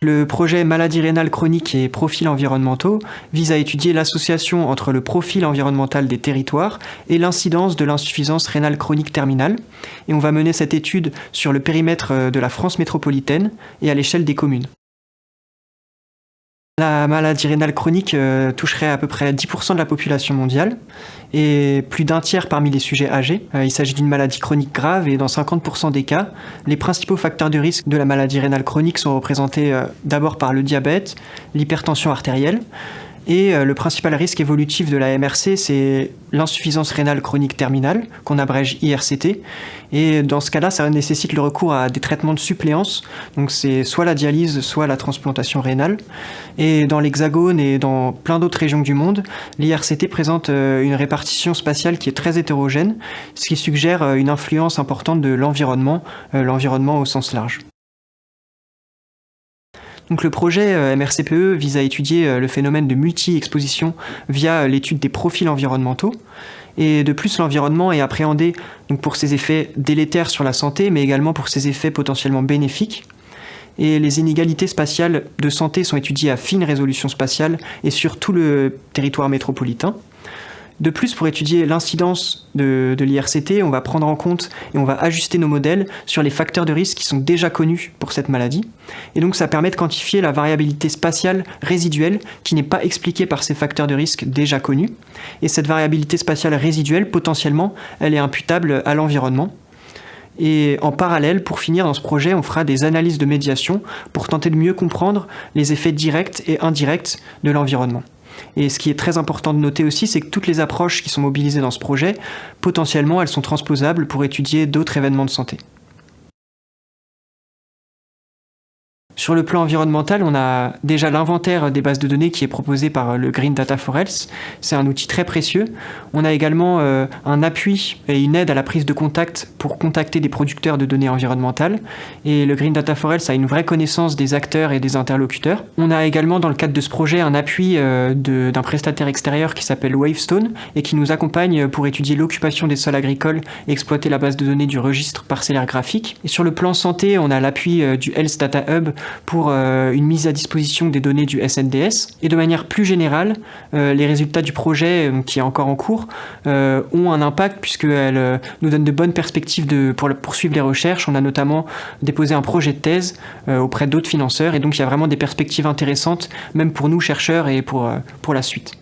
Le projet Maladies rénales chroniques et profils environnementaux vise à étudier l'association entre le profil environnemental des territoires et l'incidence de l'insuffisance rénale chronique terminale. Et on va mener cette étude sur le périmètre de la France métropolitaine et à l'échelle des communes. La maladie rénale chronique toucherait à peu près 10% de la population mondiale et plus d'un tiers parmi les sujets âgés. Il s'agit d'une maladie chronique grave et dans 50% des cas, les principaux facteurs de risque de la maladie rénale chronique sont représentés d'abord par le diabète, l'hypertension artérielle et le principal risque évolutif de la MRC, c'est l'insuffisance rénale chronique terminale, qu'on abrège IRCT. Et dans ce cas-là, ça nécessite le recours à des traitements de suppléance. Donc c'est soit la dialyse, soit la transplantation rénale. Et dans l'Hexagone et dans plein d'autres régions du monde, l'IRCT présente une répartition spatiale qui est très hétérogène, ce qui suggère une influence importante de l'environnement, l'environnement au sens large. Donc le projet MRCPE vise à étudier le phénomène de multi-exposition via l'étude des profils environnementaux. Et de plus, l'environnement est appréhendé donc pour ses effets délétères sur la santé, mais également pour ses effets potentiellement bénéfiques. Et les inégalités spatiales de santé sont étudiées à fine résolution spatiale et sur tout le territoire métropolitain. De plus, pour étudier l'incidence de l'IRCT, on va prendre en compte et on va ajuster nos modèles sur les facteurs de risque qui sont déjà connus pour cette maladie. Et donc ça permet de quantifier la variabilité spatiale résiduelle qui n'est pas expliquée par ces facteurs de risque déjà connus. Et cette variabilité spatiale résiduelle, potentiellement, elle est imputable à l'environnement. Et en parallèle, pour finir dans ce projet, on fera des analyses de médiation pour tenter de mieux comprendre les effets directs et indirects de l'environnement. Et ce qui est très important de noter aussi, c'est que toutes les approches qui sont mobilisées dans ce projet, potentiellement, elles sont transposables pour étudier d'autres événements de santé. Sur le plan environnemental, on a déjà l'inventaire des bases de données qui est proposé par le Green Data for Health. C'est un outil très précieux. On a également un appui et une aide à la prise de contact pour contacter des producteurs de données environnementales. Et le Green Data for Health a une vraie connaissance des acteurs et des interlocuteurs. On a également dans le cadre de ce projet un appui d'un prestataire extérieur qui s'appelle Wavestone et qui nous accompagne pour étudier l'occupation des sols agricoles et exploiter la base de données du registre parcellaire graphique. Et sur le plan santé, on a l'appui du Health Data Hub pour une mise à disposition des données du SNDS. Et de manière plus générale, les résultats du projet qui est encore en cours ont un impact puisqu'elles nous donnent de bonnes perspectives pour poursuivre les recherches. On a notamment déposé un projet de thèse auprès d'autres financeurs et donc il y a vraiment des perspectives intéressantes, même pour nous chercheurs et pour la suite.